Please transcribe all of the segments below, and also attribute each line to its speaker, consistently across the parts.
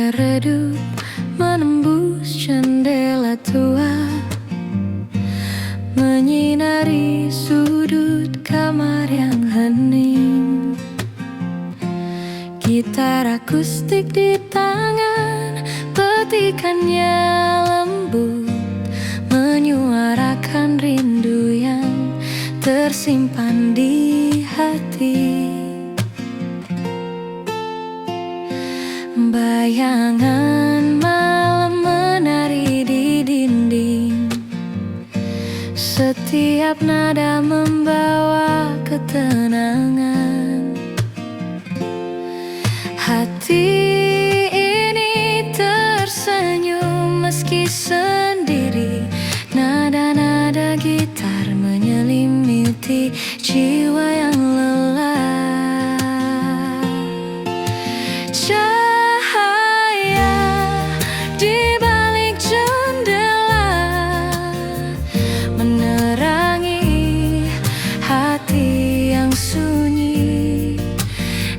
Speaker 1: Cahaya redup menembus jendela tua, menyinari sudut kamar yang hening. Gitar akustik di tangan, petikannya lembut, menyuarakan rindu yang tersimpan di hati. Bayangan malam menari di dinding, setiap nada membawa ketenangan. Hati ini tersenyum meski sendiri, nada-nada gitar menyelimuti jiwa yang lelah.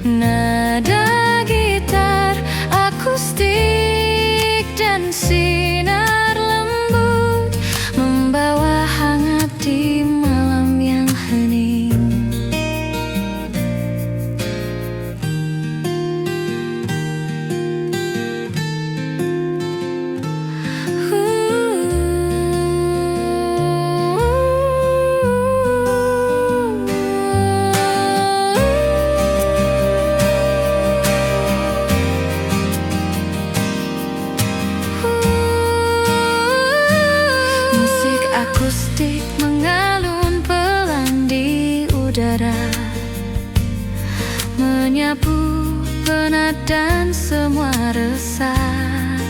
Speaker 1: Nada gitar akustik dan sinar lembut membawa hangat di malam yang hening. Akustik mengalun pelan di udara, menyapu penat dan semua resah.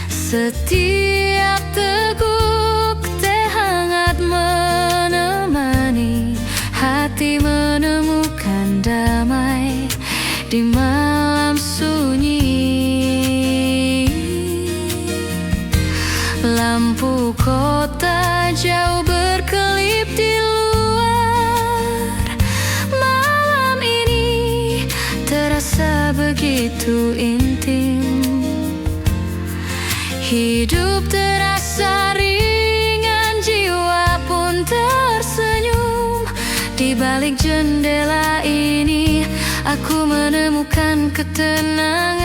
Speaker 1: Setiap teguk teh hangat menemani hati menemukan damai di malam sunyi. Lampu kota jauh berkelip di luar, malam ini terasa begitu intim. Hidup terasa ringan, jiwa pun tersenyum. Di balik jendela ini aku menemukan ketenangan.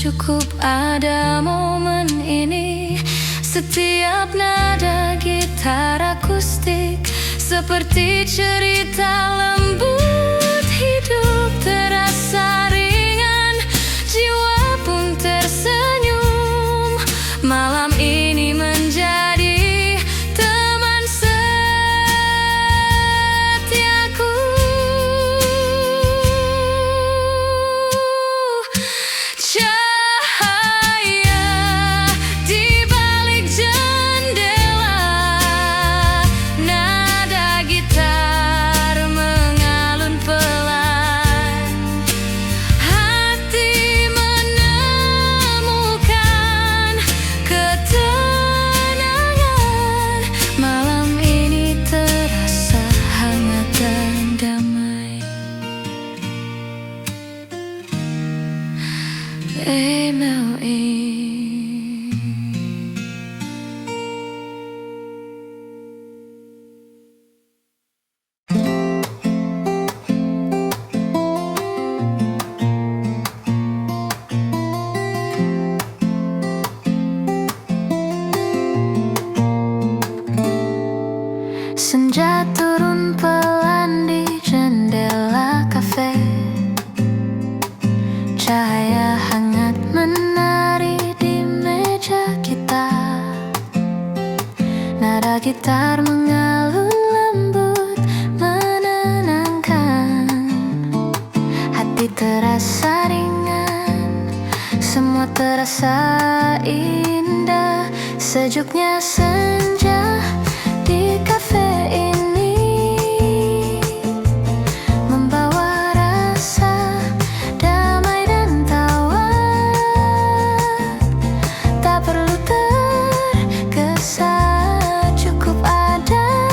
Speaker 1: Cukup ada momen ini, setiap nada gitar akustik seperti cerita lembut. Hidup terasa ringan, jiwa pun tersenyum. Malam ini menjadi teman setiaku. Senja turun pelan di jendela kafe, cahaya hangat menari di meja kita. Nada gitar mengalun lembut menenangkan. terasa indah. Sejuknya senja di kafe ini membawa rasa damai dan tawa. Tak perlu tergesa, cukup ada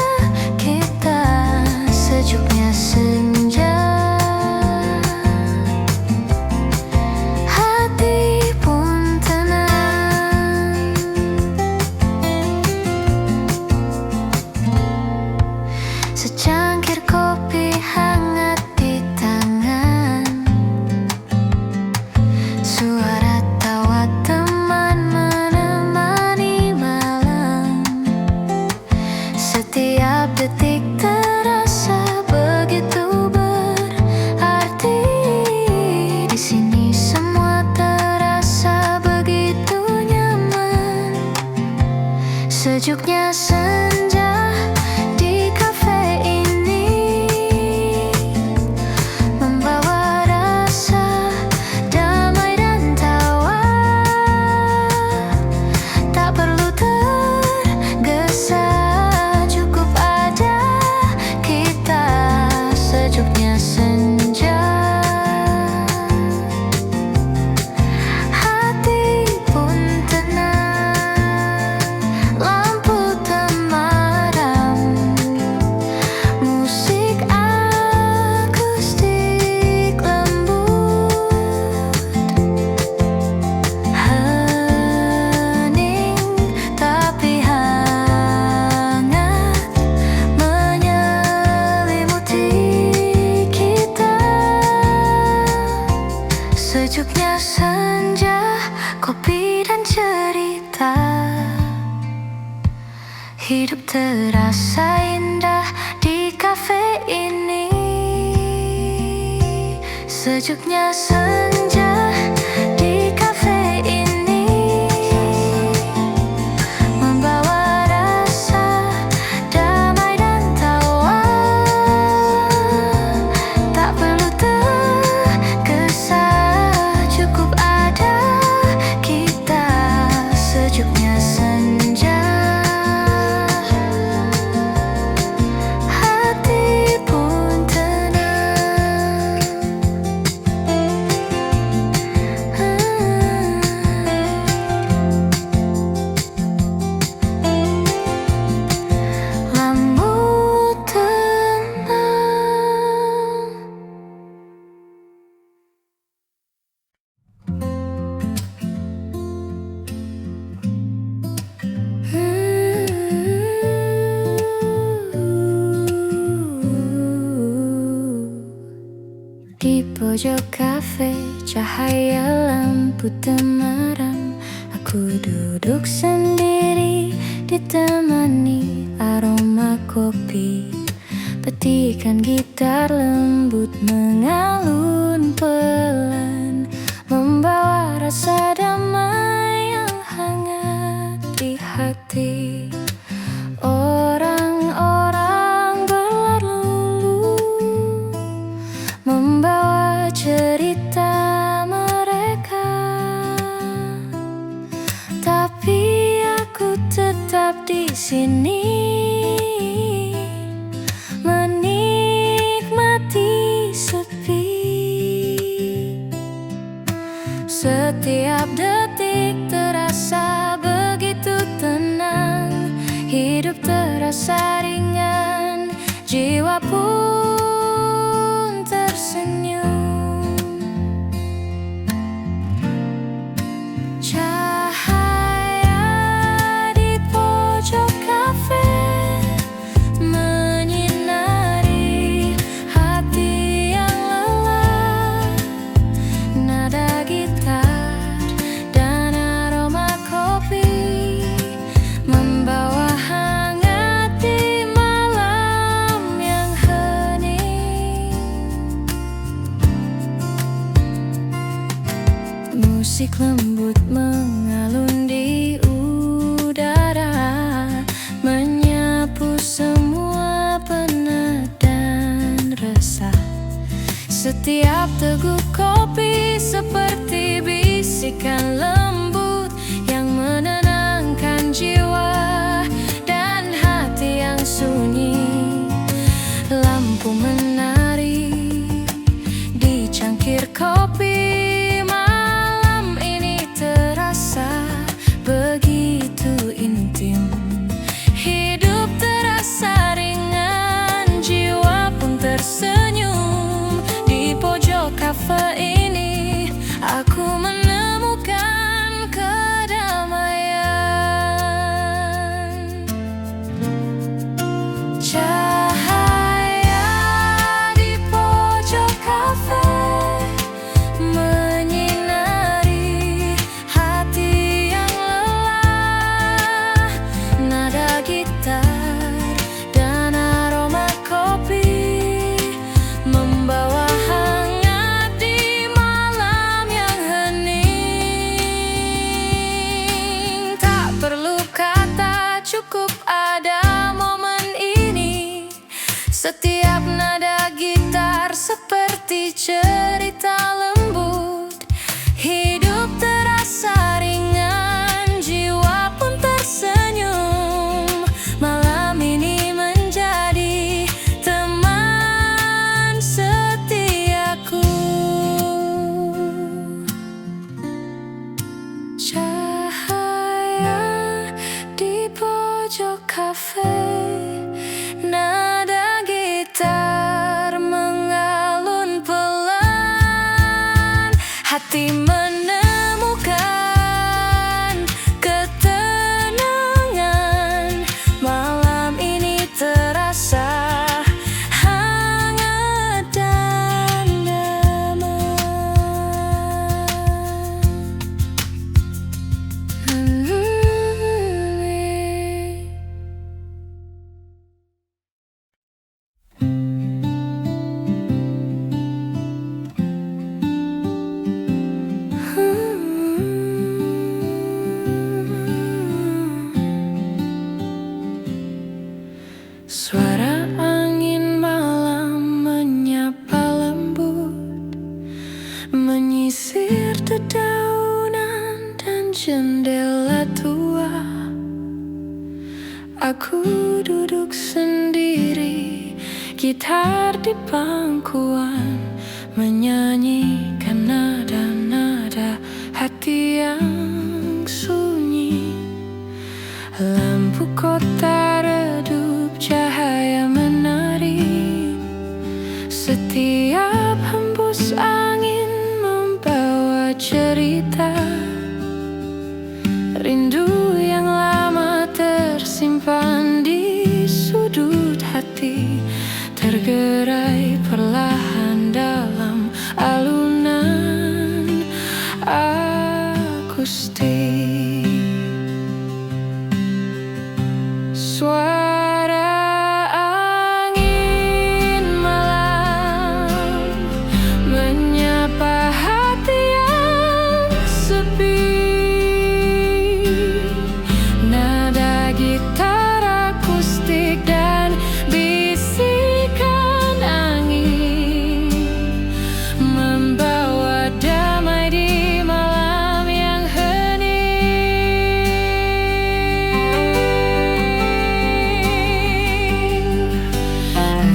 Speaker 1: kita. Sejuknya senja, hati pun tenang. Secangkir kopi hangat di tangan, suara tawa teman menemani malam. Setiap detik terasa begitu berarti. Di sini semua terasa begitu nyaman. Sejuknya senja di kafe ini membawa rasa damai dan tawa. Tak perlu tergesa, cukup ada kita. Sejuknya senja, hati pun tenang. Lampu temaram, musik akustik lembut, hening tapi hangat menyelimuti kita. Sejuknya senja, kopi dan cerita. Hidup terasa indah di kafe ini. Sejuknya senja di kafe ini membawa rasa damai dan tawa. Tak perlu tergesa, cukup ada kita. Sejuknya senja, hati pun tenang. Lampu tenang. Di pojok kafe, cahaya lampu temaram. Aku duduk sendiri, ditemani aroma kopi. Petikan gitar lembut mengalun pelan, membawa rasa damai yang hangat di hati. Orang-orang berlalu membawa cerita mereka, tapi aku tetap di sini menikmati sepi. Setiap detik terasa begitu tenang. Hidup terasa ringan, jiwa pun tersenyum. Cahaya di pojok kafe menyinari hati yang lelah. Nada gitar dan aroma kopi membawa hangat di malam yang hening. Musik lembut mengalun di udara, menyapu semua penat dan resah. Setiap teguk kopi seperti bisa bisikan lembut yang menenangkan jiwa dan hati yang sunyi. Lampu menari di cangkir kopi, malam ini terasa begitu intim. Hidup terasa ringan, jiwa pun tersenyum. Di pojok kafe ini aku menemukan kedamaian. Cahaya di pojok kafe menyinari hati yang lelah. Nada gitar dan aroma kopi membawa hangat di malam yang hening. Tak perlu kata, cukup ada momen ini. Setiap nada gitar seperti cerita lembut. Hidup terasa ringan, jiwa pun tersenyum. Malam ini menjadi teman setiaku. Cahaya di pojok kafe, nada gitar mengalun pelan. Hati menemukan ketenangan. Malam ini terasa hangat dan damai. Suara angin malam menyapa lembut, menyisir dedaunan dan jendela tua. Aku duduk sendiri, gitar di pangkuan, menyanyikan nada-nada hati yang sunyi. Lampu kota redup, cahaya menari. Setiap hembus angin membawa cerita. Rindu yang lama tersimpan di sudut hati, tergerai perlahan dalam alunan akustik. Suara angin malam menyapa hati yang sepi. Nada gitar akustik dan bisikan angin membawa damai di malam yang hening.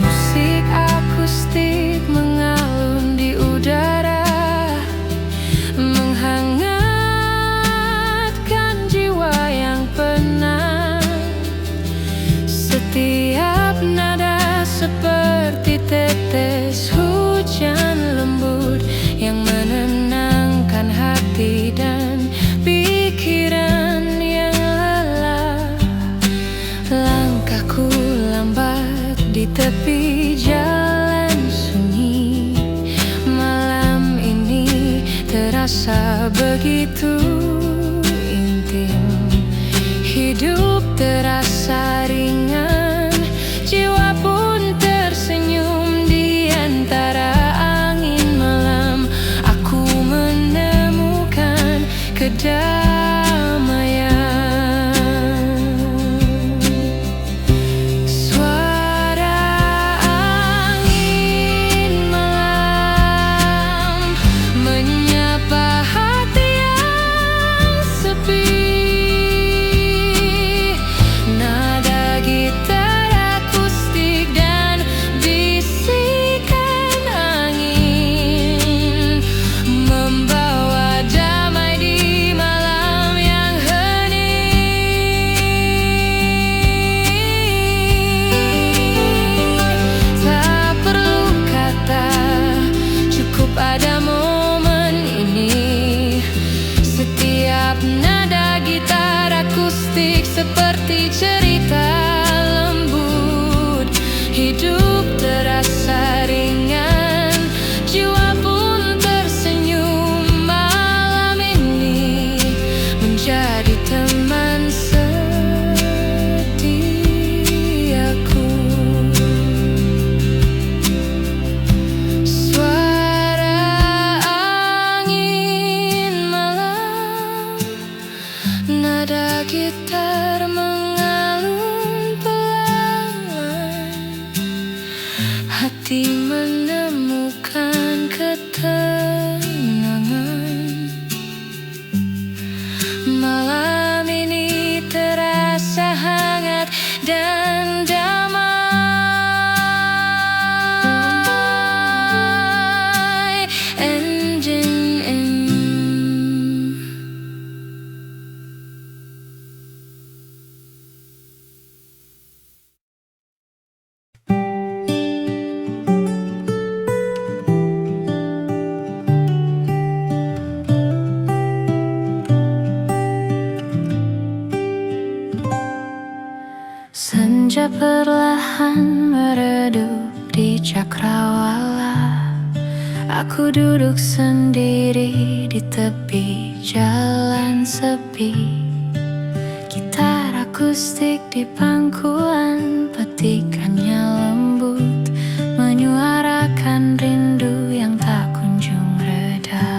Speaker 1: Musik akustik mengalun di udara, menghangatkan jiwa yang penat. Setiap nada seperti tetes hujan lembut yang menenangkan hati dan pikiran yang lelah. Langkahku lambat di tepi jalan sunyi. Malam ini terasa begitu intim. Hidup terasa ringan, jiwa pun tersenyum. Di antara angin malam aku menemukan kedamaian. Suara angin malam menyapa hati yang perlahan meredup di cakrawala. Aku duduk sendiri di tepi jalan sepi, gitar akustik di pangkuan, petikannya lembut menyuarakan rindu yang tak kunjung reda.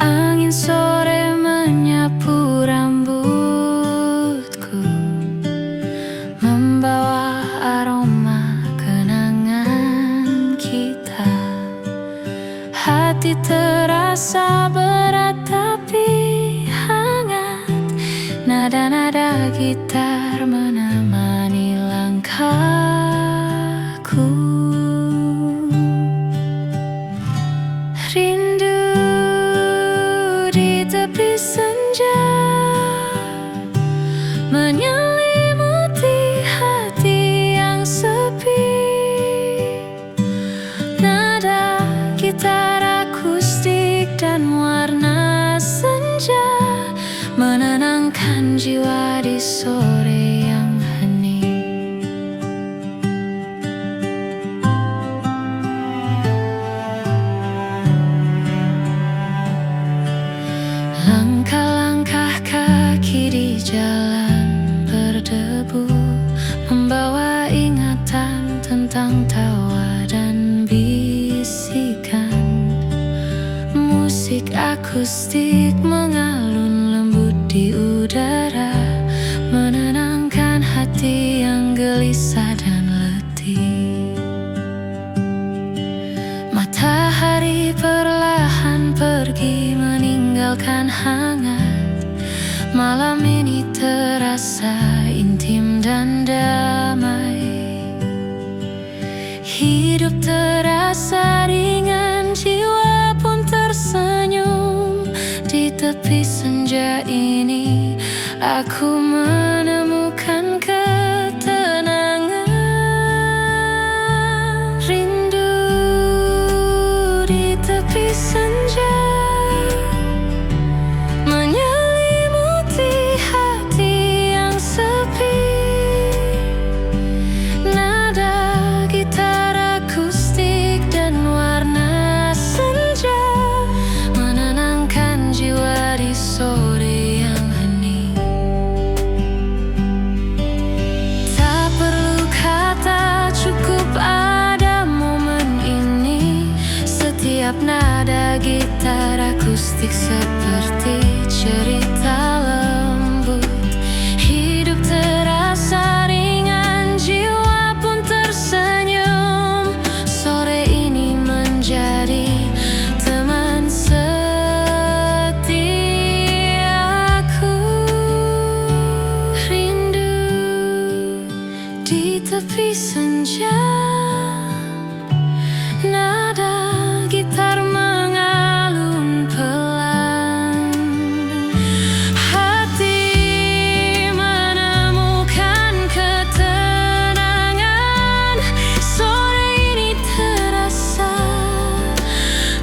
Speaker 1: Angin sore menyapu rambutku, membawa aroma kenangan kita. Hati terasa berat tapi hangat, nada-nada gitar menemani langkahku. Rindu di tepi senja menyelimuti hati yang sepi. Nada gitar akustik dan warna senja menenangkan jiwa di sore yang hening. Langkah-langkah kaki di jalan berdebu, membawa ingatan tentang tawa dan bisikan. Musik akustik mengalun lembut di udara, menenangkan hati yang gelisah dan letih. Matahari perlahan pergi meninggalkan hangat. Malam ini terasa intim dan damai. Hidup terasa ringan, jiwa pun tersenyum. Di tepi senja ini aku menemukan ketenangan. Rindu di tepi senja menyelimuti hati yang sepi. Nada gitar akustik dan warna senja menenangkan jiwa di sore yang hening. Tak perlu kata, cukup ada momen ini. Setiap nada gitar akustik seperti cerita lembut. Hidup terasa ringan, jiwa pun tersenyum. Sore ini menjadi teman setiaku. Rindu di tepi senja, nada gitar mengalun pelan. Hati menemukan ketenangan. Sore ini terasa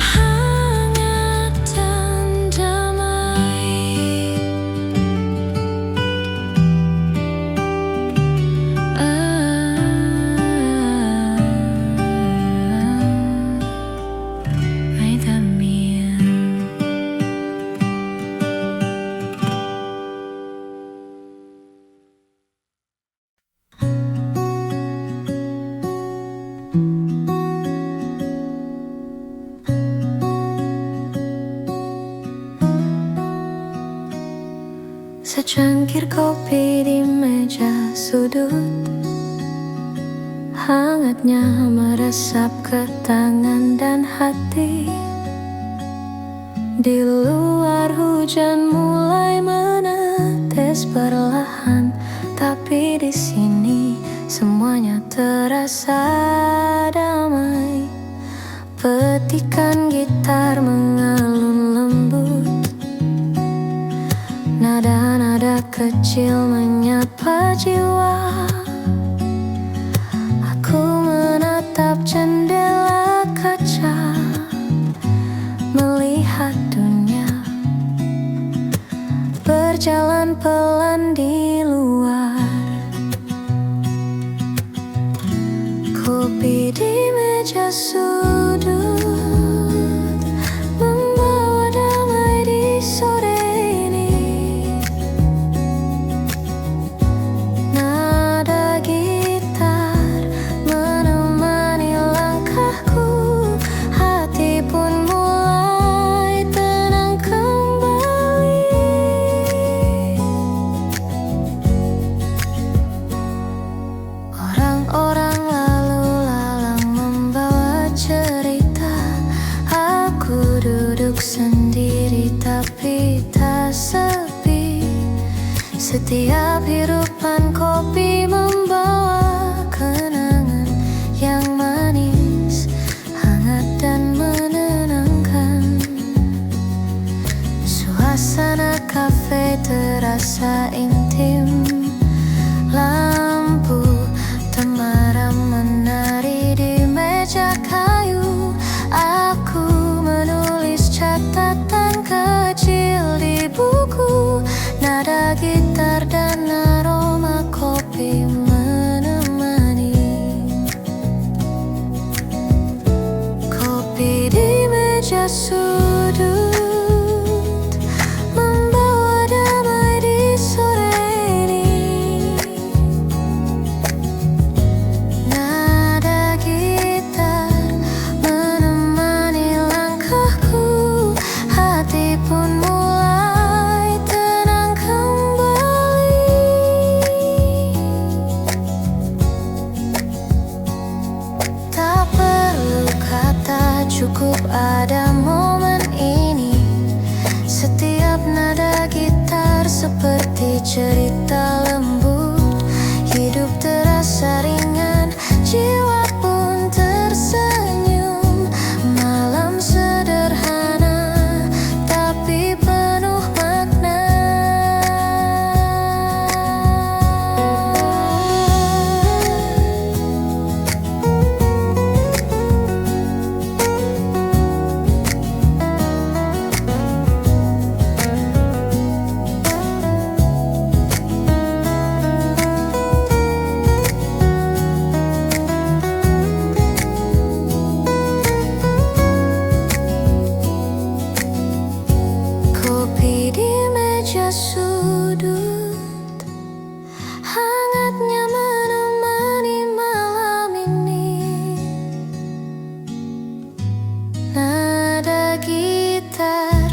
Speaker 1: hangat dan damai. Secangkir kopi di meja sudut, hangatnya meresap ke tangan dan hati. Di luar hujan mulai menetes perlahan, tapi di sini semuanya terasa damai. Petikan gitar mengalun lembut, nada-nada kecil menyapa jiwa. Aku menatap jendela kaca, melihat dunia berjalan pelan di luar. meja sudut, membawa damai di sore ini. Nada gitar menemani langkahku, hati pun mulai tenang kembali. Orang-orang lalu lalang membawa cerita, aku duduk sendiri tapi tak sepi. Setiap hirupan kopi membawa kenangan yang manis, hangat dan menenangkan. Suasana kafe terasa intim, lampu temaram menari di meja kayu. Aku menulis catatan kecil di buku, nada gitar dan aroma kopi menemani. Kopi di meja sudut, membawa damai di sore ini. Nada gitar menemani langkahku, hati pun mulai tenang kembali. Tak perlu kata, cukup ada momen ini. Setiap nada gitar seperti cerita lembut, hidup terasa ringan, jiwa pun tersenyum. Malam sederhana tapi penuh makna. Kopi di meja sudut, hangatnya menemani malam ini. Nada gitar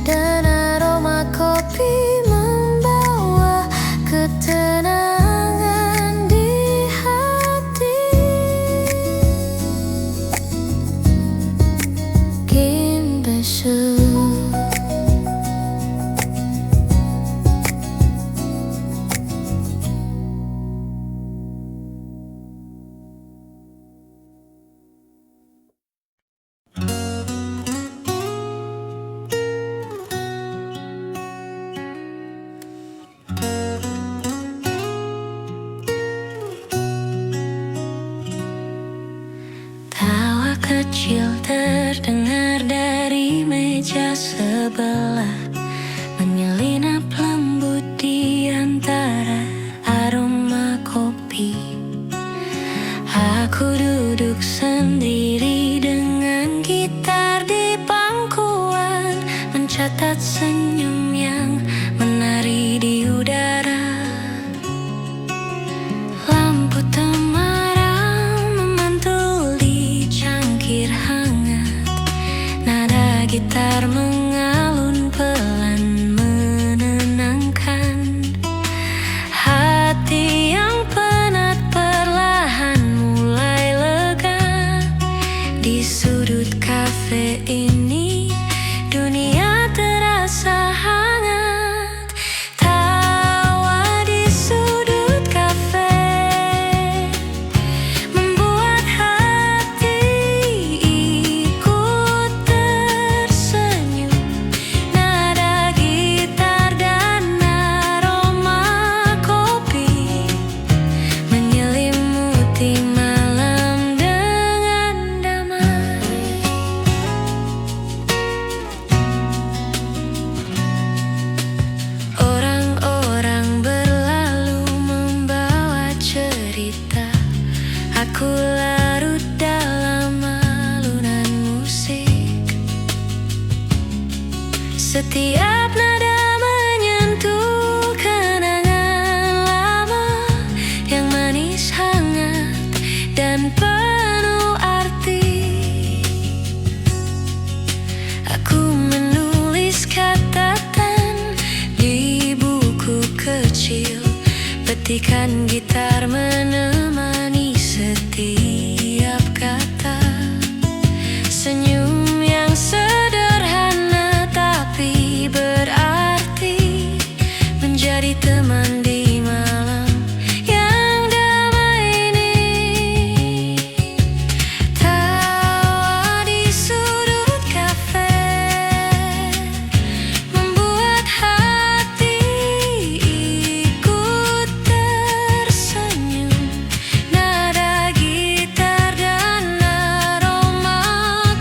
Speaker 1: dan aroma kopi membawa ketenangan di hati. Kimbesu. Tawa kecil terdengar dari meja sebelah, menyelinap lembut di antara aroma kopi. Aku duduk sendiri dengan gitar di pangkuan, mencatat senyum yang menari di udara. Lampu temaram memantul di cangkir hangat, nada gitar mengalun pelan menenangkan. Hati yang penat perlahan mulai lega. Di sudut kafe ini dunia terasa hangat. Tawa di sudut kafe membuat hati ikut tersenyum. Nada gitar dan aroma kopi menyelimuti malam dengan damai. Setiap nada menyentuh kenangan lama yang manis, hangat, dan penuh arti. Aku menulis catatan di buku kecil, petikan gitar menemani setiap kata. Senyum yang sederhana tapi berarti, menjadi teman di malam yang damai ini. Tawa di sudut kafe membuat hati ikut tersenyum. Nada gitar dan aroma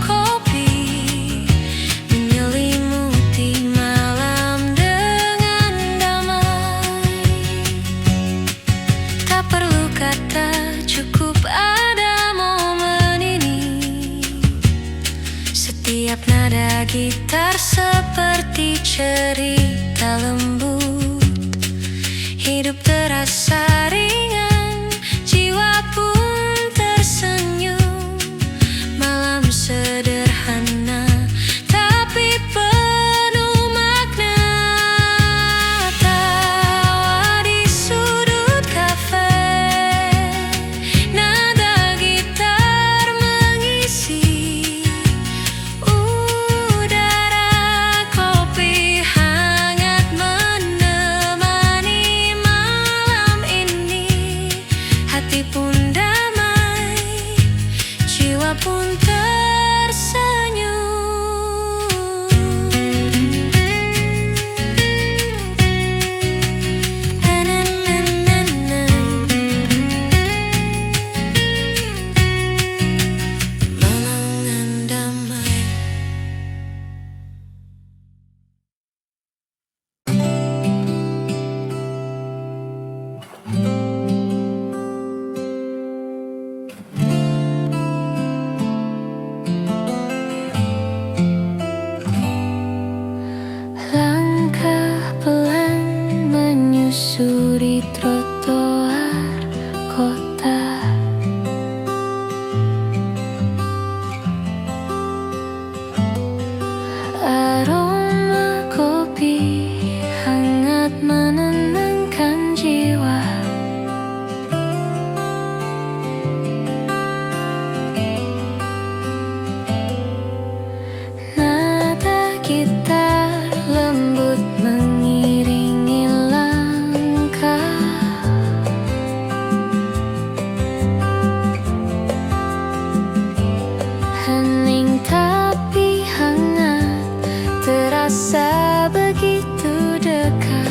Speaker 1: kopi menyelimuti malam dengan damai. Tak perlu kata, cukup ada momen ini. Setiap nada gitar seperti cerita lembut, hidup terasa ringan, jiwa pun tersenyum. Malam sederhana tapi penuh makna. Tawa di sudut kafe, nada gitar mengisi udara, kopi hangat menemani malam ini. Hati pun damai, jiwa pun tersenyum. Malam damai. Langkah pelan menyusuri trotoar kota. Aroma kopi hangat menenangkan jiwa. Nada gitar lembut mengiringi langkah. Hening tapi hangat, terasa begitu dekat.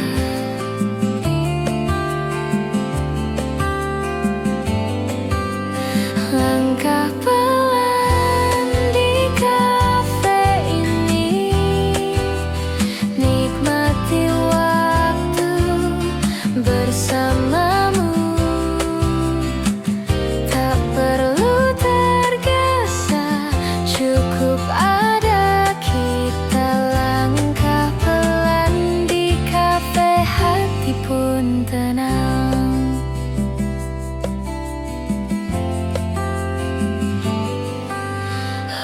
Speaker 1: Langkah pelan di kafe ini, nikmati waktu bersamamu. Tak perlu tergesa, cukup ada kita. Langkah pelan di kafe, hati pun tenang.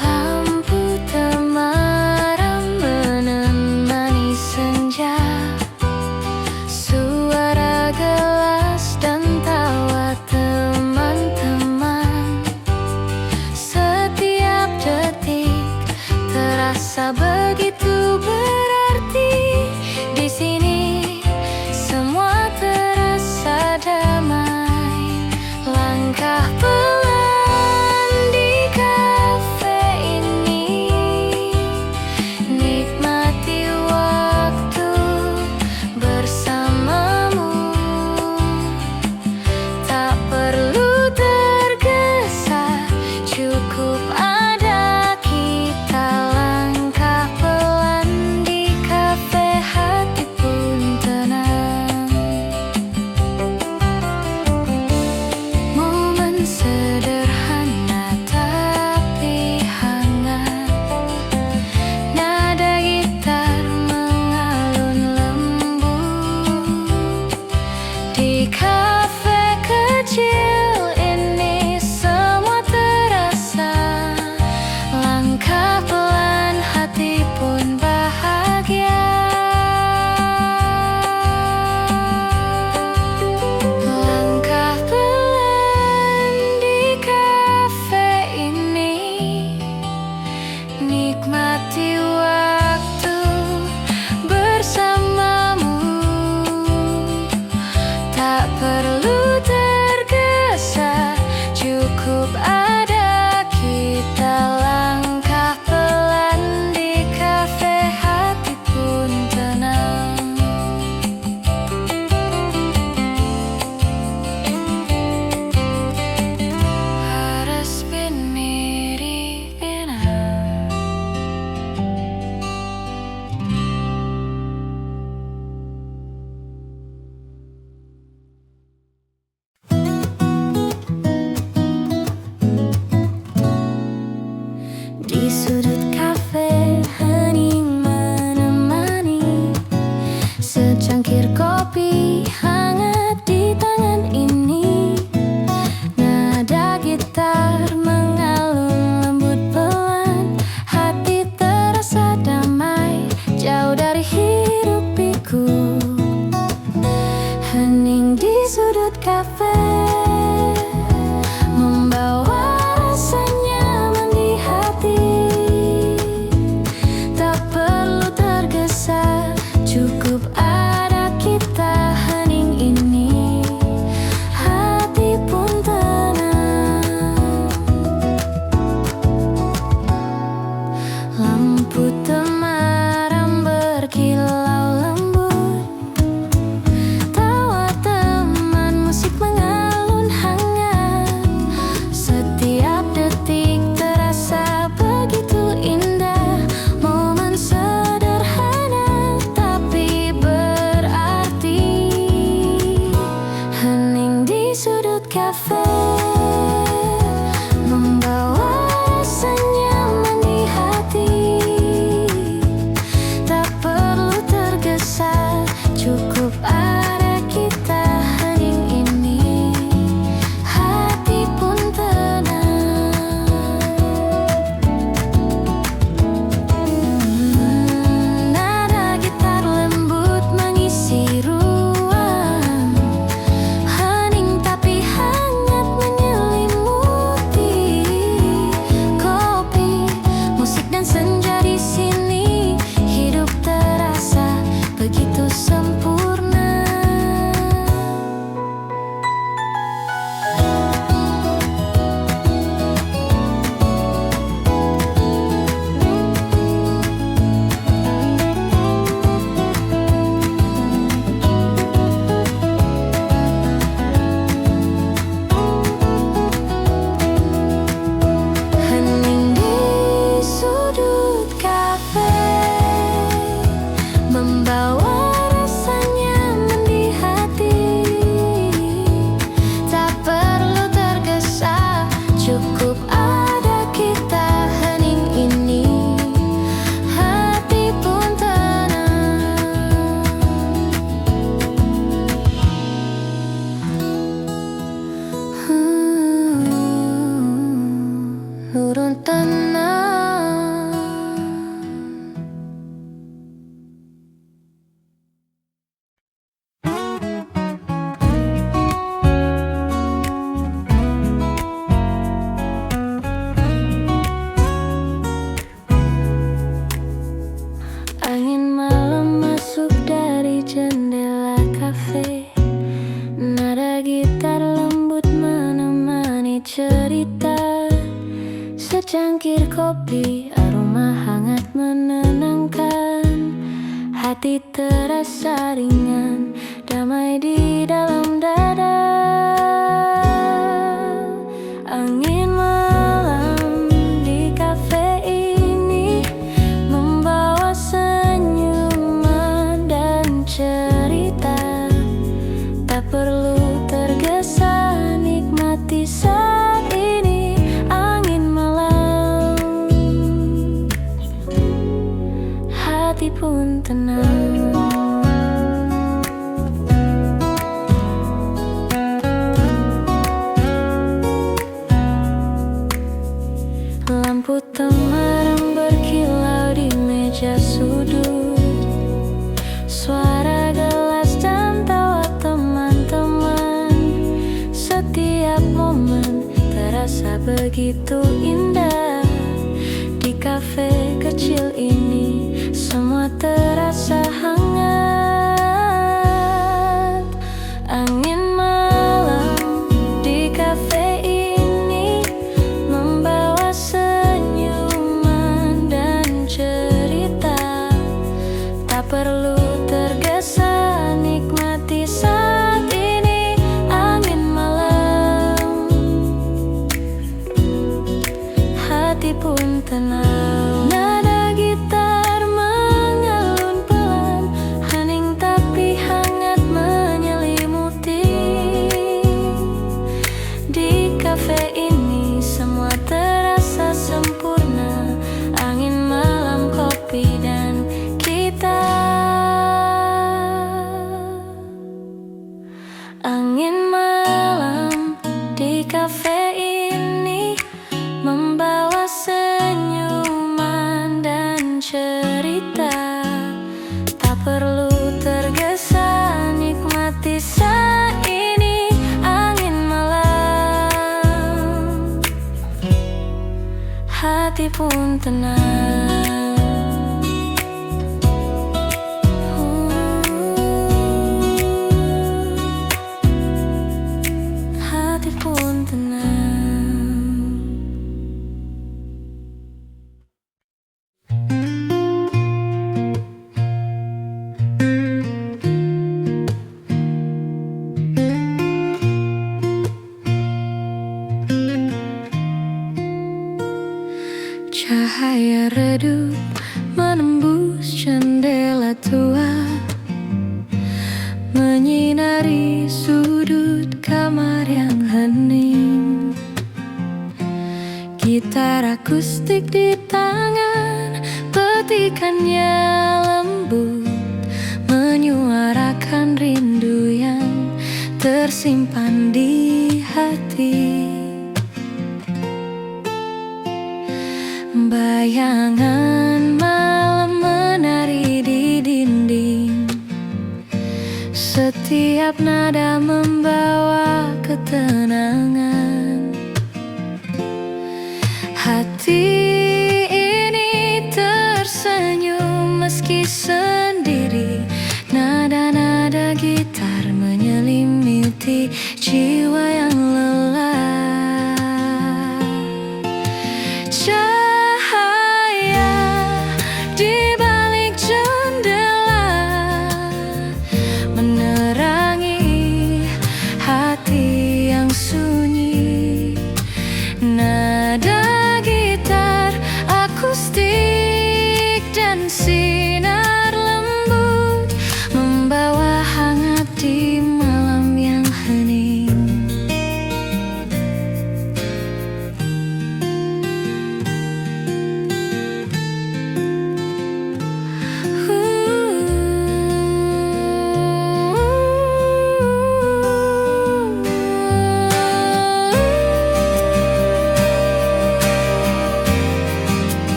Speaker 1: Lampu temaram menemani senja, suara gelas dan tawa teman-teman. Setiap detik terasa begitu berarti. Di sini semua terasa damai. Langkah pelan di kafe ini, nikmati waktu bersamamu. Tak perlu tergesa, cukup ada kita. Langkah pelan sudut kafe, hening menemani secangkir kopi hangat di tangan ini. Nada gitar mengalun lembut pelan, hati terasa damai jauh dari hiruk pikuk. Hening di sudut kafe membawa rasa nyaman di hati. Tak perlu tergesa, cukup ada kita. Hening ini hati pun tenang. Lampu temaram berkilau lembut, tawa teman musik mengalun hangat. Setiap detik terasa begitu indah, momen sederhana tapi berarti. Hening di sudut kafe membawa rasa nyaman di hati. Tak perlu tergesa, cukup ada kita. Hening ini hati pun tenang. Nada gitar lembut mengisi ruang, hening tapi hangat menyelimuti. Kopi, musik dan senja di sini, hidup terasa begitu sempurna. Hening di sudut kafe membawa rasa nyaman di hati. Tak perlu tergesa, cukup ada kita. Hening ini hati pun tenang. Nurun tenang. Angin malam masuk dari jendela kafe. Nada gitar lembut menemani cerita. Secangkir kopi, aroma hangat menenangkan. Hati terasa ringan, damai di dalam dada. Angin malam di kafe ini membawa senyuman dan cerita. Tak perlu tergesa, nikmati saat ini. Angin malam, hati pun tenang. Lampu temaram berkilau di meja sudut, suara gelas dan tawa teman-teman. Setiap momen terasa begitu indah. Di kafe kecil ini semua terasa hangat. Angin malam di kafe ini membawa senyuman dan cerita. Tak perlu tergesa, nikmati saat ini. Angin malam, hati pun tenang. Nada gitar mengalun pelan, hening tapi hangat menyelimuti. Di kafe ini semua terasa sempurna. pun tenang. Hati pun tenang. Cahaya redup menembus jendela tua, menyinari sudut kamar yang hening. Gitar akustik di tangan, petikannya lembut, menyuarakan rindu yang tersimpan di hati. Bayangan malam menari di dinding, setiap nada membawa ketenangan. Hati ini tersenyum meski sendiri, nada-nada gitar menyelimuti jiwa yang lelah. Nada gitar akustik dan sinar lembut membawa hangat di malam yang hening.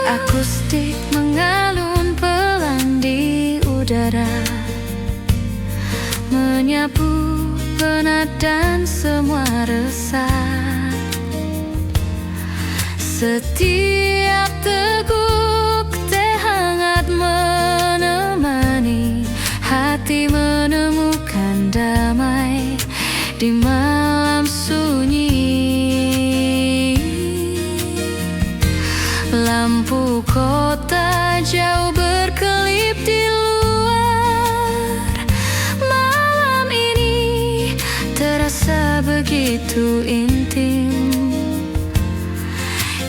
Speaker 1: Akustik mengalun pelan di udara, menyapu penat dan semua resah. Setiap teguk teh hangat menemani hati menemukan damai di malam sunyi. Lampu kota jauh berkelip di luar, malam ini terasa begitu intim.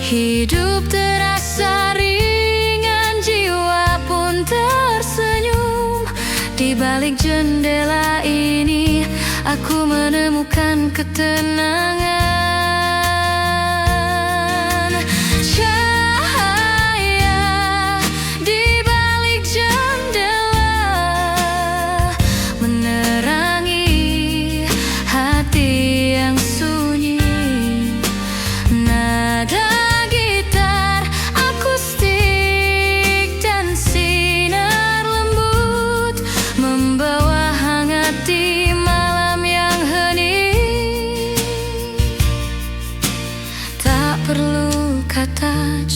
Speaker 1: Hidup terasa ringan, jiwa pun tersenyum. Di balik jendela ini aku menemukan ketenangan.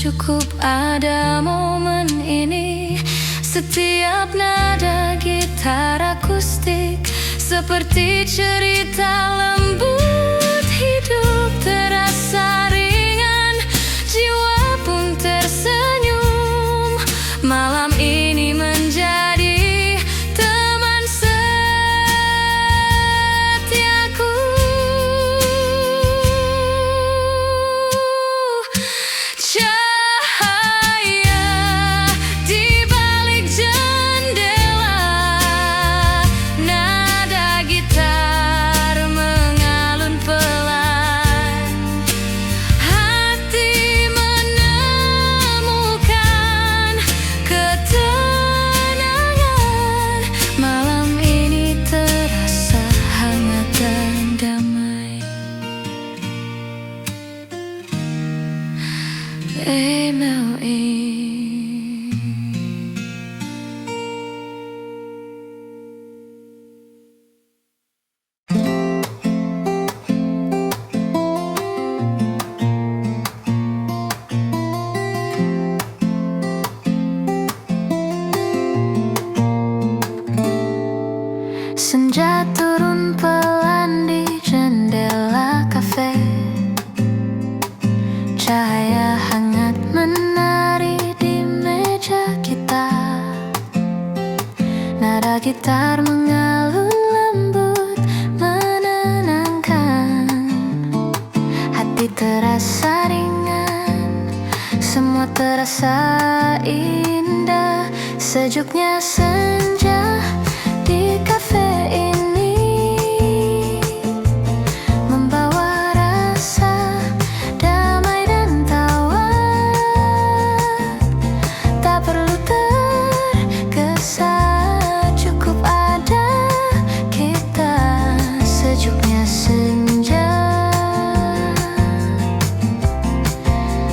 Speaker 1: Cukup ada momen ini, setiap nada gitar akustik seperti cerita lembut. Hidup terasa ringan, jiwa pun tersenyum. Malam ini menjadi teman setiaku. terasa ringan, semua terasa indah. Sejuknya senja di kafe ini membawa rasa damai dan tawa. Tak perlu tergesa, cukup ada kita. Sejuknya senja,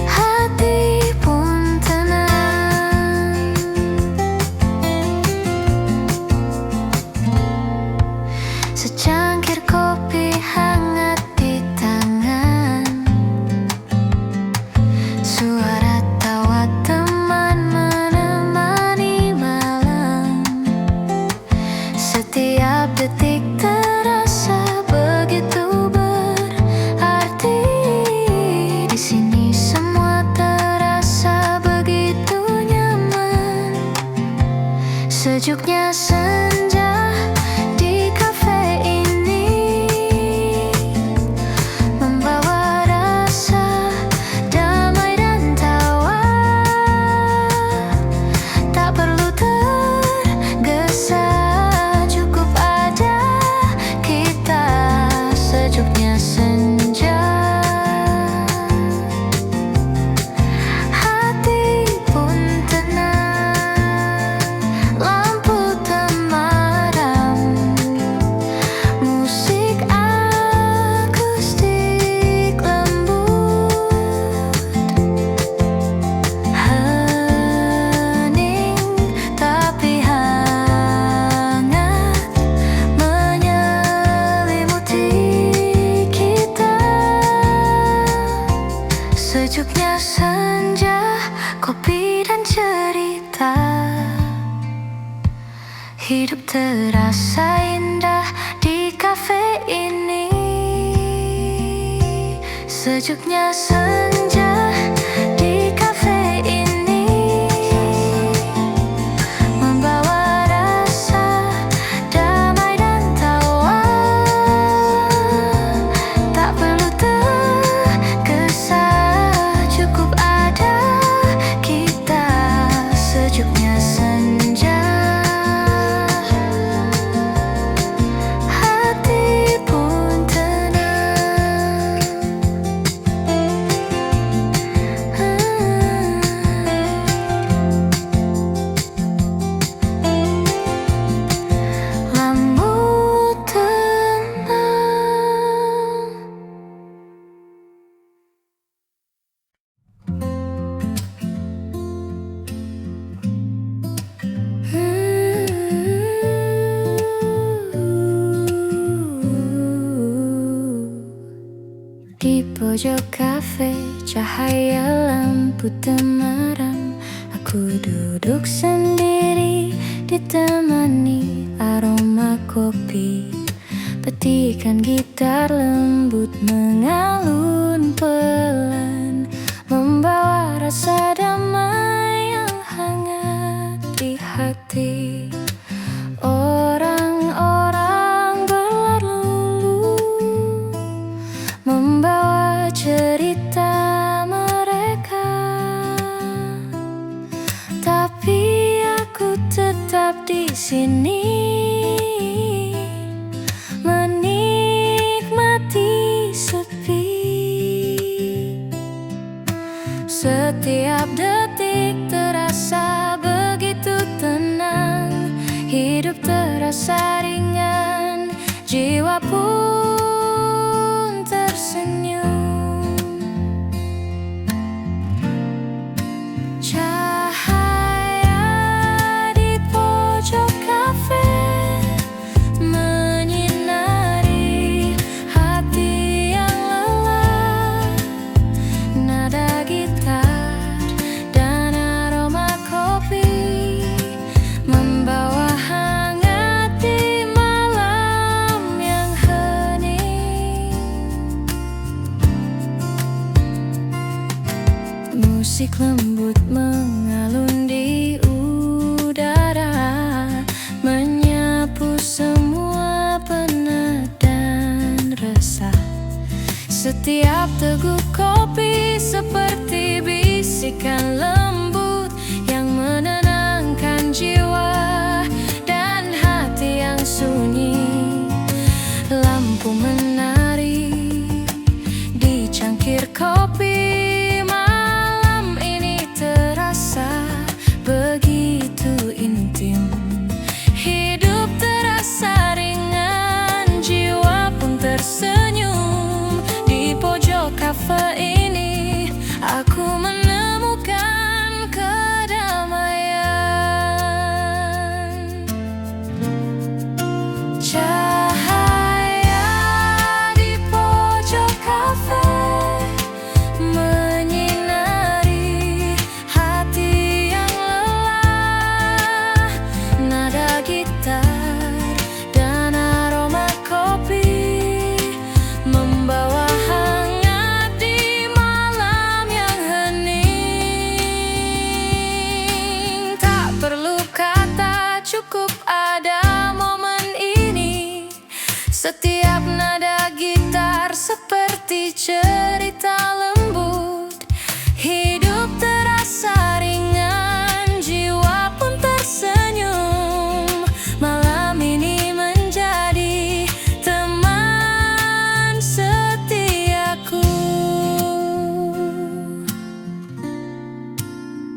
Speaker 1: hati pun tenang. Secangkir kopi hangat di tangan, suara tawa teman menemani malam. Setiap detik terasa begitu berarti. Di sini semua terasa begitu nyaman. Sejuknya senja di kafe ini membawa rasa damai dan tawa. Tak perlu tergesa, cukup ada kita. Sejuknya senja, hati pun tenang. Lampu temaram, musik akustik lembut, hening tapi hangat menyelimuti kita. Sejuknya senja, kopi dan cerita, hidup terasa indah di kafe ini. Sejuknya senja di kafe ini membawa rasa damai dan tawa. Tak perlu tergesa, cukup ada kita. Sejuknya senja, hati pun tenang. Lampu tenang. Di pojok kafe, cahaya lampu temaram. Aku duduk sendiri, ditemani aroma kopi. Petikan gitar lembut mengalun pelan, membawa rasa damai yang hangat di hati. Orang-orang berlalu membawa cerita mereka, tapi aku tetap di sini menikmati sepi. Setiap detik terasa begitu tenang, hidup terasa ringan, jiwa pun tersenyum. Cahaya di pojok kafe menyinari hati yang lelah. Nada gitar dan aroma kopi membawa hangat di malam yang hening. Musik lembut mengalun di udara, menyapu semua penat dan resah. Setiap teguk kopi seperti bisikan lembut yang menenangkan jiwa dan hati yang sunyi. Lampu menari di cangkir kopi, malam ini terasa begitu intim. Hidup terasa ringan, jiwa pun tersenyum. Di pojok kafe ini aku menemukan kedamaian. Cahaya di pojok kafe menyinari hati yang lelah. Nada gitar dan aroma kopi membawa hangat di malam yang hening. Tak perlu kata, cukup ada momen ini. Setiap nada gitar seperti cerita lembut. Hidup terasa ringan, jiwa pun tersenyum. Malam ini menjadi teman setiaku.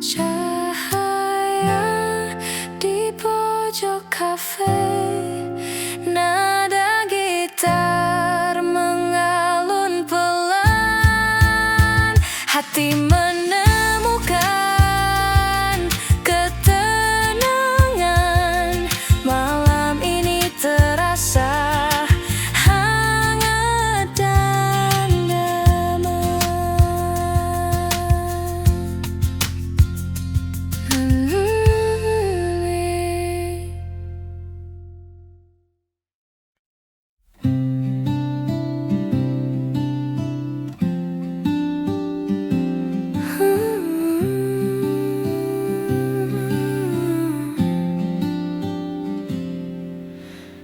Speaker 1: Cahaya di pojok kafe, nada gitar mengalun pelan. Hati menemukan ketenangan. Malam ini terasa hangat dan damai.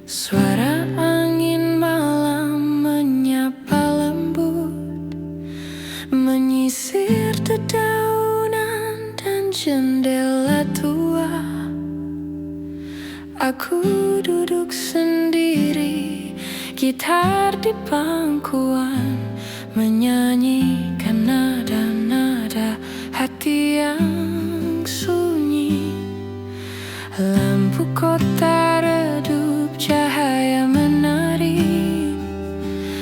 Speaker 1: Suara angin malam menyapa lembut, menyisir dedaunan dan jendela tua. Aku duduk sendiri, gitar di pangkuan, menyanyikan nada-nada hati yang sunyi. Lampu kota redup, cahaya menari.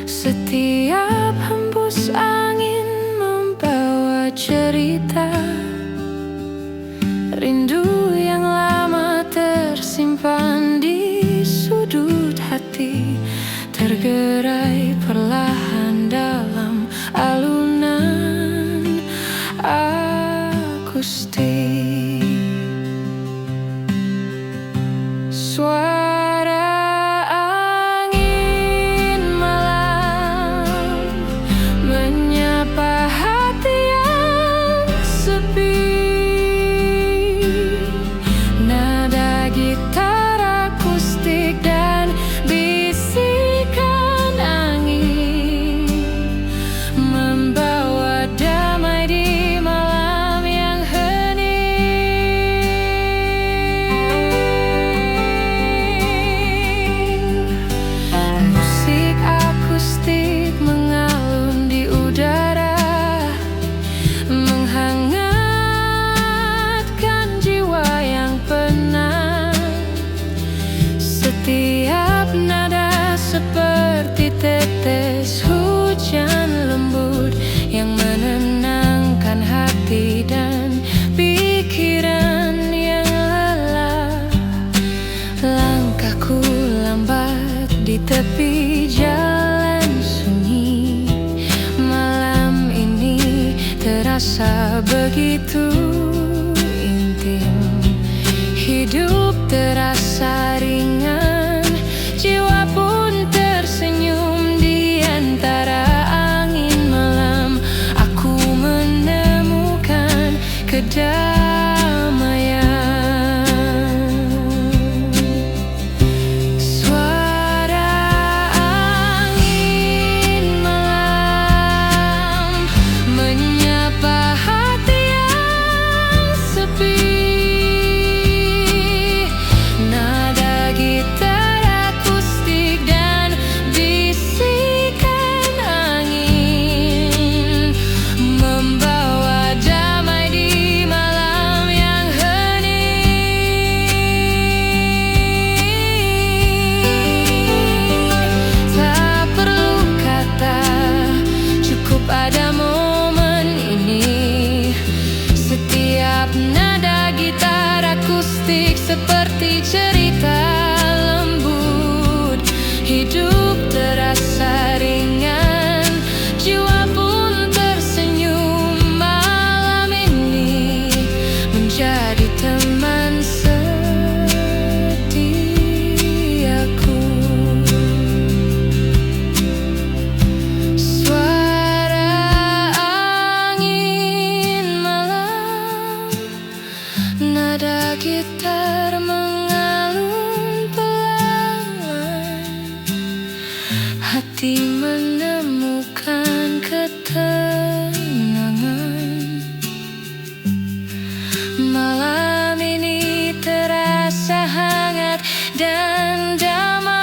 Speaker 1: Setiap hembus angin membawa cerita. Rindu yang lama tersimpan di sudut hati, tergerai perlahan dalam alunan akustik. Suara angin malam menyapa hati yang sepi. Nada gitar akustik dan bisikan angin membawa damai di malam yang hening. Musik akustik mengalun di udara, menghangatkan jiwa yang penat. Setiap nada seperti tetes hujan lembut yang menenangkan hati dan pikiran yang lelah. Langkahku lambat di tepi jalan sunyi. Malam ini terasa begitu intim. Hidup terasa ringan, jiwa pun tersenyum. Di antara angin malam aku menemukan kedamaian. Suara angin malam seperti cerita lembut. Hidup terasa ringan, jiwa pun tersenyum. Malam ini menjadi teman setiaku. Suara angin malam, nada gitar mengalun pelan. Hati menemukan ketenangan. Malam ini terasa hangat dan damai.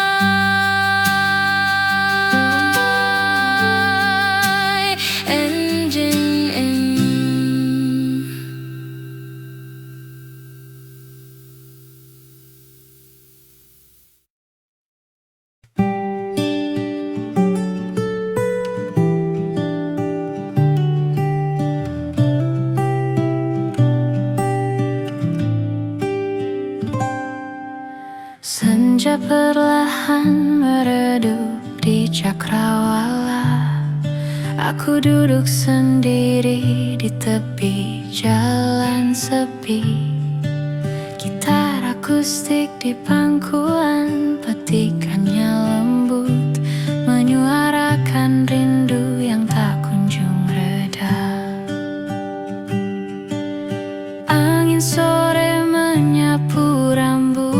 Speaker 1: Senja perlahan meredup di cakrawala. Aku duduk sendiri di tepi jalan sepi. Gitar akustik di pangkuan, petikannya lembut, menyuarakan rindu yang tak kunjung reda. Angin sore menyapu rambutku,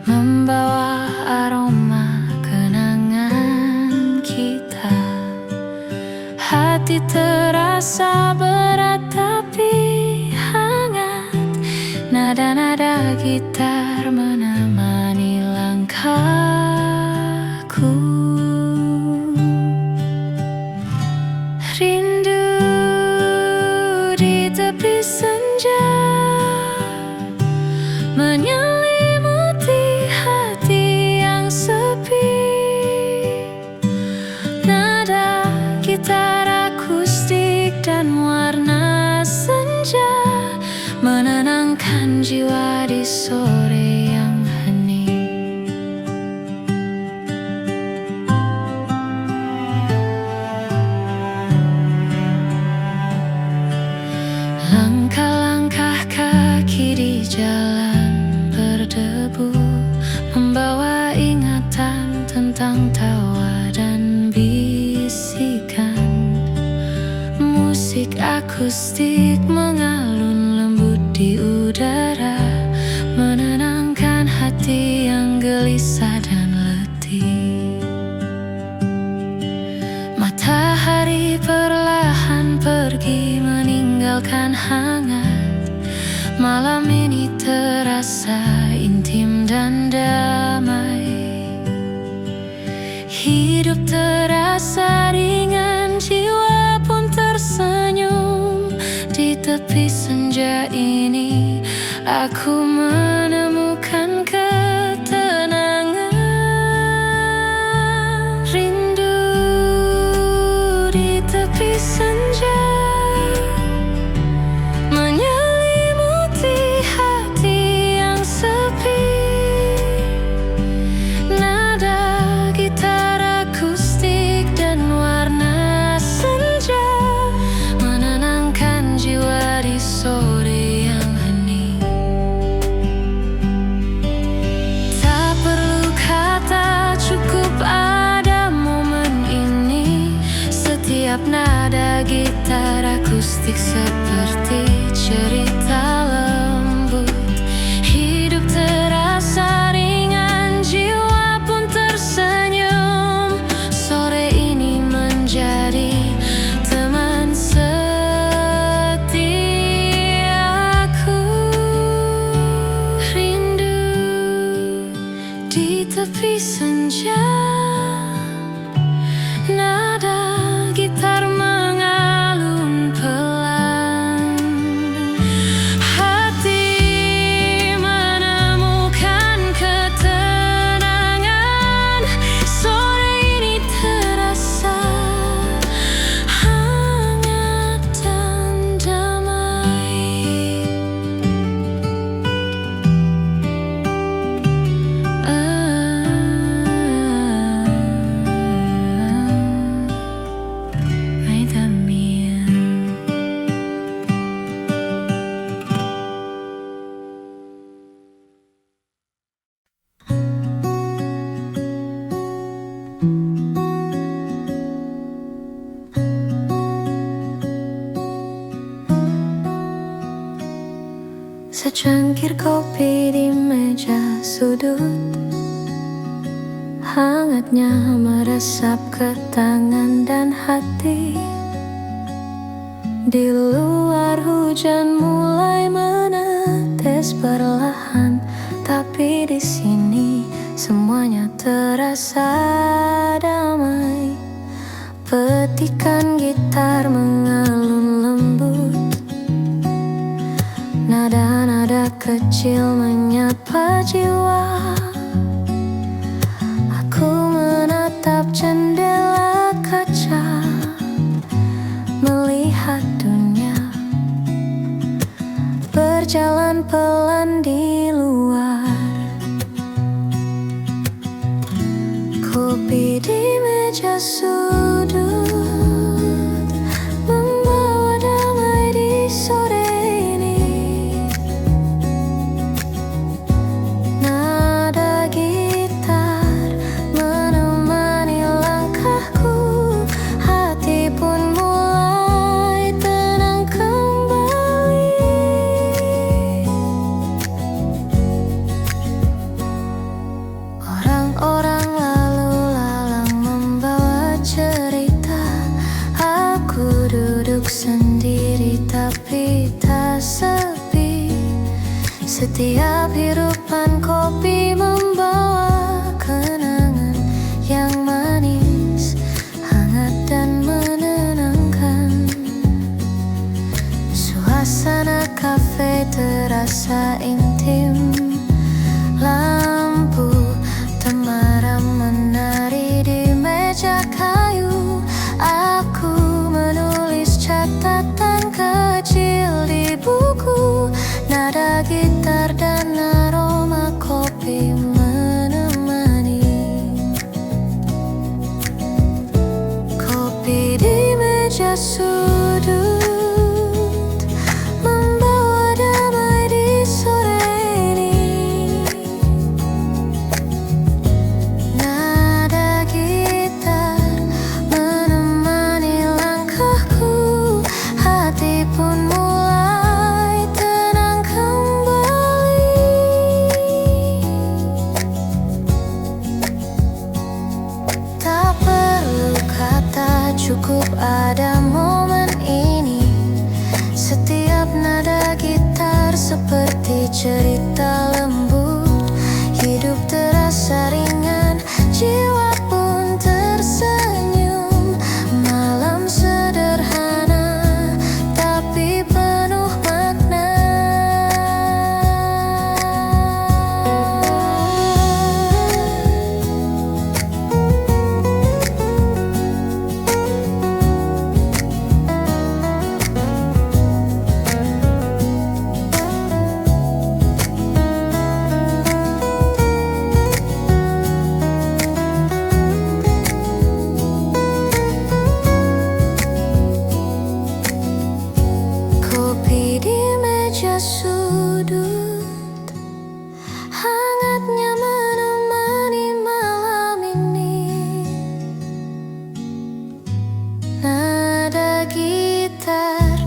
Speaker 1: membawa aroma kenangan kita. Hati terasa berat tapi hangat, nada-nada gitar menemani langkahku. Rindu di tepi senja menyelimuti hati yang sepi. Nada gitar akustik dan warna senja menenangkan jiwa di sore yang hening. Langkah-langkah kaki di jalan berdebu, membawa ingatan tentang tawa dan bisikan. Musik akustik mengalun lembut di udara, menenangkan hati yang gelisah dan letih. Matahari perlahan pergi meninggalkan hangat. Malam ini terasa intim dan damai. Hidup terasa ringan, jiwa pun tersenyum. Di tepi senja ini aku menemukan ketenangan. Rindu di tepi senja menyelimuti hati yang sepi. Nada gitar akustik dan warna senja menenangkan jiwa di sore yang hening. Tak perlu kata, cukup ada momen ini. Setiap nada gitar akustik seperti cerita lembut. Hidup terasa ringan, jiwa pun tersenyum. Sore ini menjadi teman setiaku. Rindu di tepi senja, nada gitar mengalun pelan. Cangkir kopi di meja sudut, hangatnya meresap ke tangan dan hati. Di luar hujan mulai menetes perlahan, tapi di sini semuanya terasa damai. Petikan gitar mengalun lembut, nada-nada kecil menyapa jiwa. Aku menatap jendela kaca, melihat dunia berjalan pelan di luar. Kopi di meja sudut membawa damai di sore ini. Nada gitar menemani langkahku, hati pun mulai tenang kembali. Orang-orang lalu lalang membawa cerita. Aku duduk sendiri tapi tak sepi. Setiap hirupan kopi membawa kenangan yang manis, hangat dan menenangkan. Suasana kafe terasa intim. Lampu temaram menari di meja kayu. Aku menulis catatan kecil di buku. Nada gitar dan aroma kopi menemani. Kopi di meja sudut membawa damai di sore ini. Nada gitar menemani langkahku, hati pun mulai tenang kembali. Tak perlu kata, cukup ada momen ini. Setiap nada gitar seperti cerita lembut. Hidup terasa ringan, jiwa pun tersenyum. Malam sederhana tapi penuh makna. Kopi di meja sudut, hangatnya menemani malam ini. Nada gitar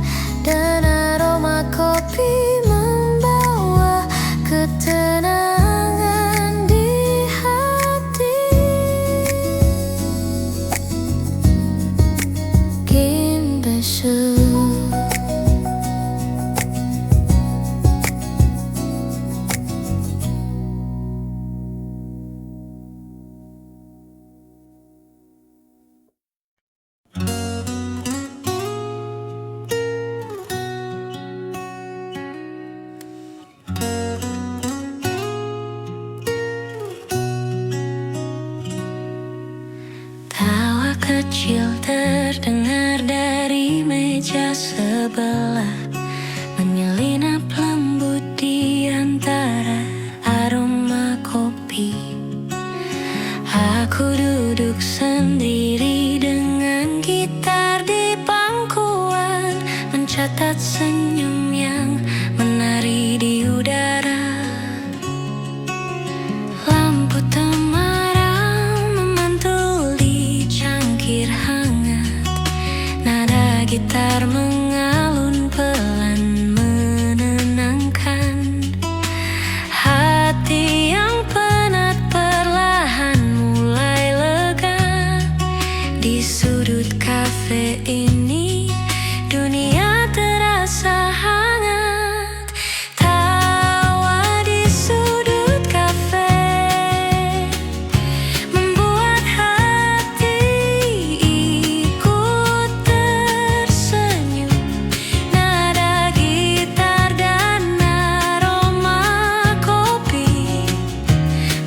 Speaker 1: dan aroma kopi membawa ketenangan di hati. Kimbesu. Tawa kecil terdengar dari meja sebelah, menyelinap lembut di antara aroma kopi. Aku duduk sendiri dengan gitar di pangkuan, mencatat senyum yang menari di udara. Lampu temaram memantul di cangkir hangat. Nada gitar mengalun pelan menenangkan. Di sudut kafe ini dunia terasa hangat. Tawa di sudut kafe membuat hati ikut tersenyum. Nada gitar dan aroma kopi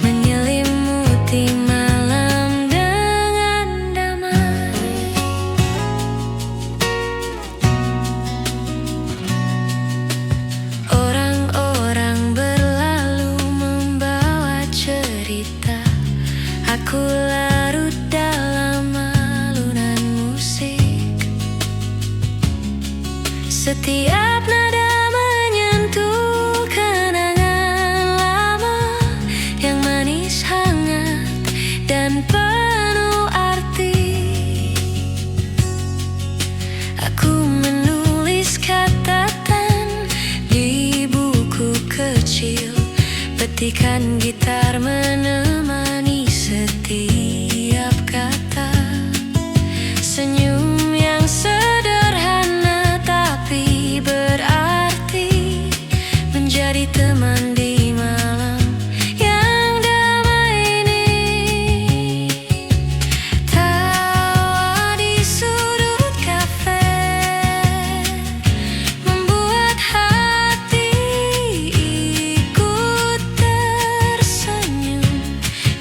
Speaker 1: menyelimuti malam dengan damai. Orang-orang berlalu membawa cerita. Aku larut dalam alunan musik. Setiap nada menyentuh kenangan lama yang manis, hangat, dan penuh arti. Aku menulis catatan di buku kecil, petikan gitar menemani setiap kata. Senyum yang sederhana tapi berarti menjadi teman di malam yang damai ini. Tawa di sudut kafe membuat hati ikut tersenyum.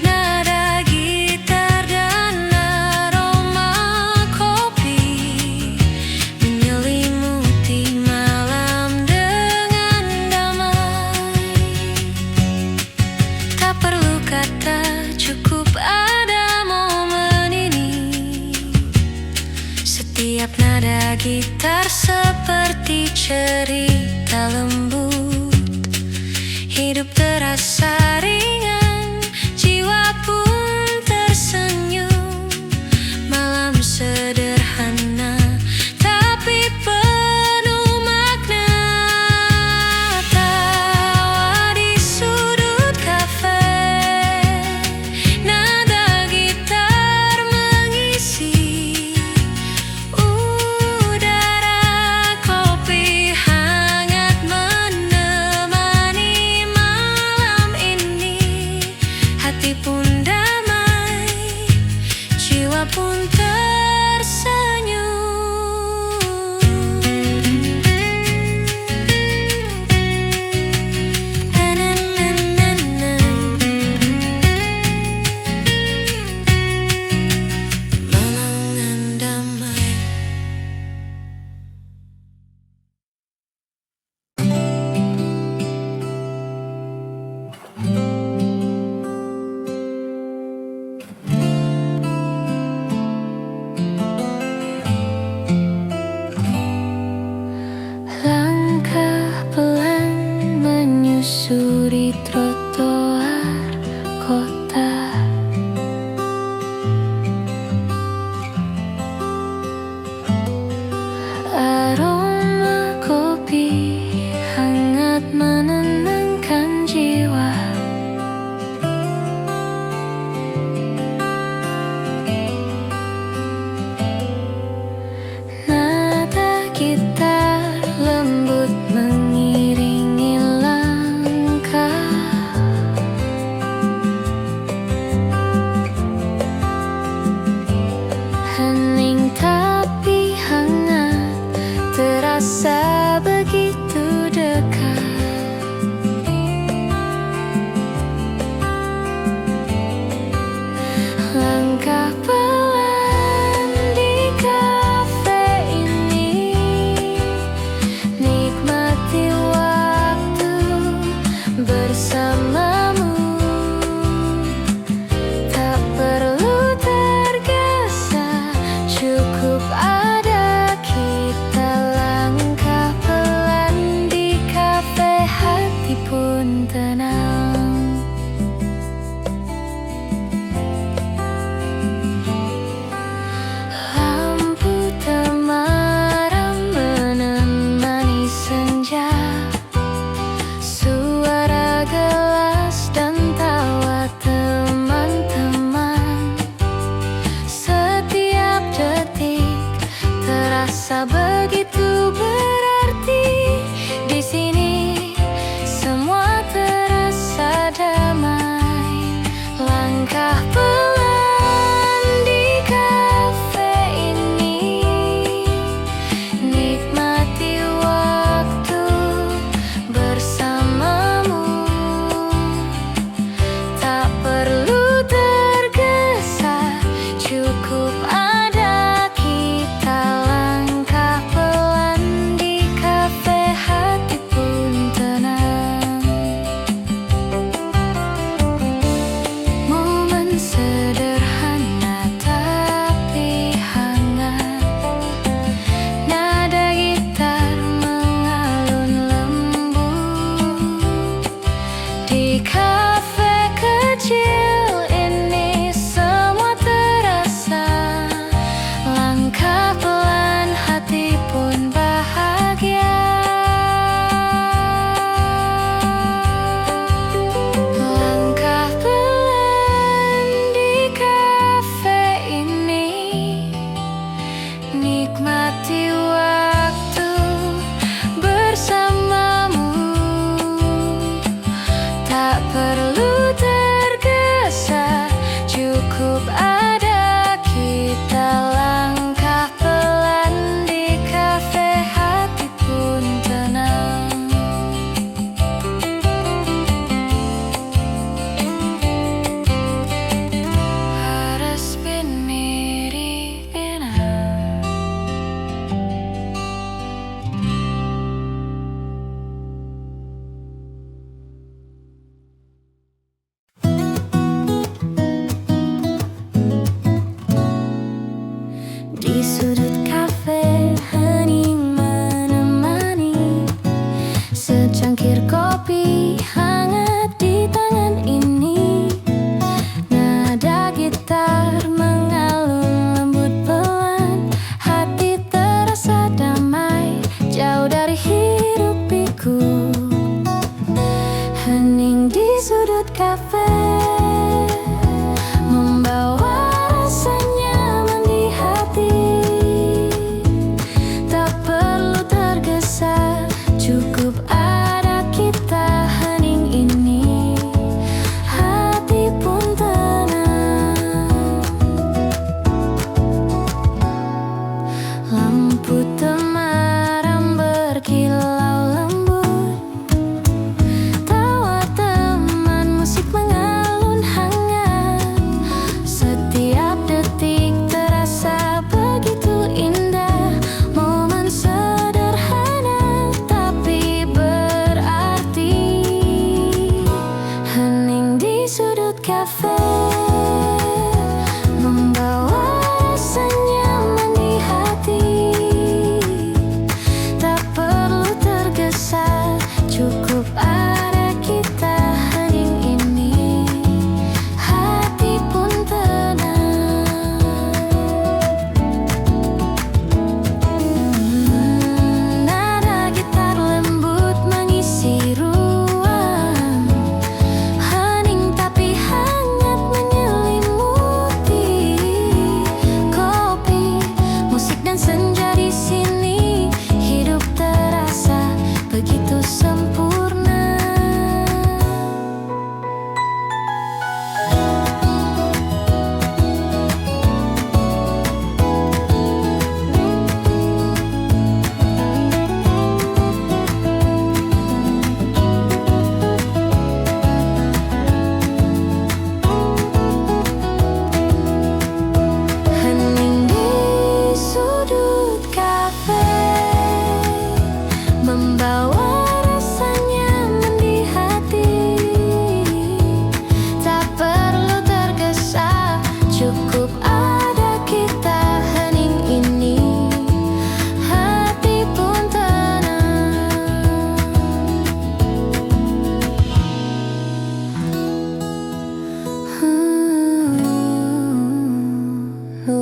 Speaker 1: Nada gitar dan aroma kopi menyelimuti malam dengan damai. Tak perlu kata, cukup ada momen ini. Setiap nada gitar seperti cerita lembut. Hidup terasa ringan, jiwa pun tersenyum. Malam sederhana tapi penuh makna. Tawa di sudut kafe, nada gitar mengisi udara, kopi hangat menemani malam ini. Hati pun damai, jiwa pun tersenyum. Malam damai. Langkah pelan menyusuri trotoar kota. Aroma kopi hangat menenangkan jiwa. Nada gitar lembut mengiringi langkah. Hening tapi hangat, terasa begitu dekat. Langkah pelan di kafe ini, nikmati waktu bersamamu. Tak perlu tergesa,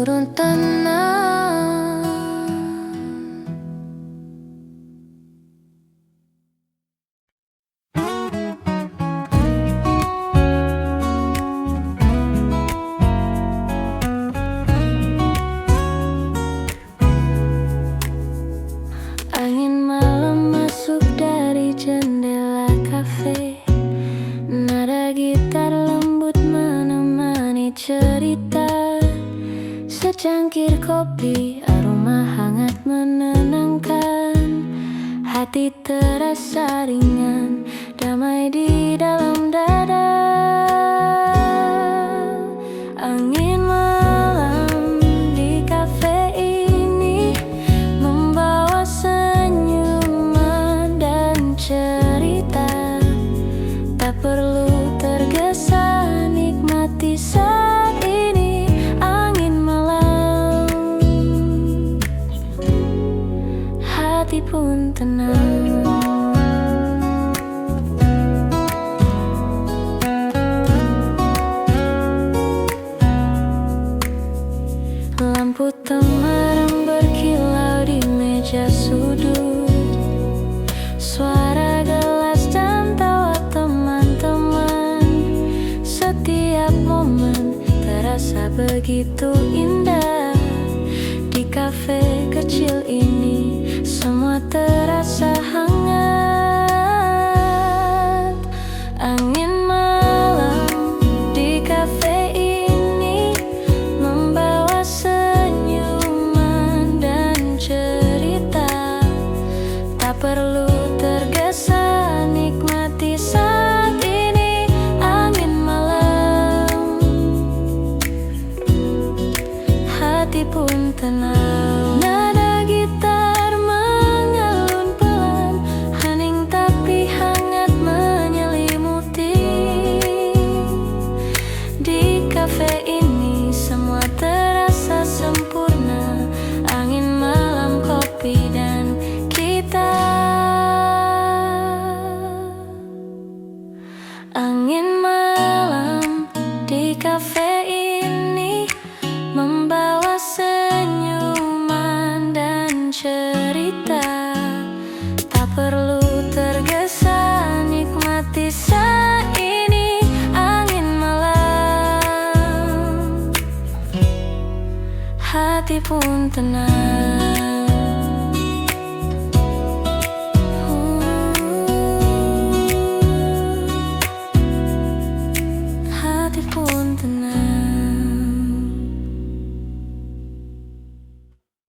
Speaker 1: turun tenang. Angin malam masuk dari jendela kafe. Nada gitar lembut menemani cerita. Secangkir kopi, aroma hangat menenangkan. Hati terasa ringan, damai di dalam dada. Angin malam di kafe ini membawa senyuman dan cerita. Tak perlu tergesa, nikmati saat ini. Angin malam, hati pun tenang. Lampu temaram berkilau di meja sudut. Suara gelas dan tawa teman-teman. Setiap momen terasa begitu indah. Di kafe kecil ini semua terasa hangat. Angin malam di kafe ini membawa senyuman dan cerita. Tak perlu tergesa, nikmati saat ini. Angin malam, hati pun tenang. Nada gitar mengalun pelan, hening tapi hangat menyelimuti. Di kafe ini semua terasa sempurna. Angin malam, kopi dan kita. Angin malam di kafe ini membawa senyuman dan cerita. Tak perlu tergesa, nikmati saat ini. Angin malam, hati pun tenang.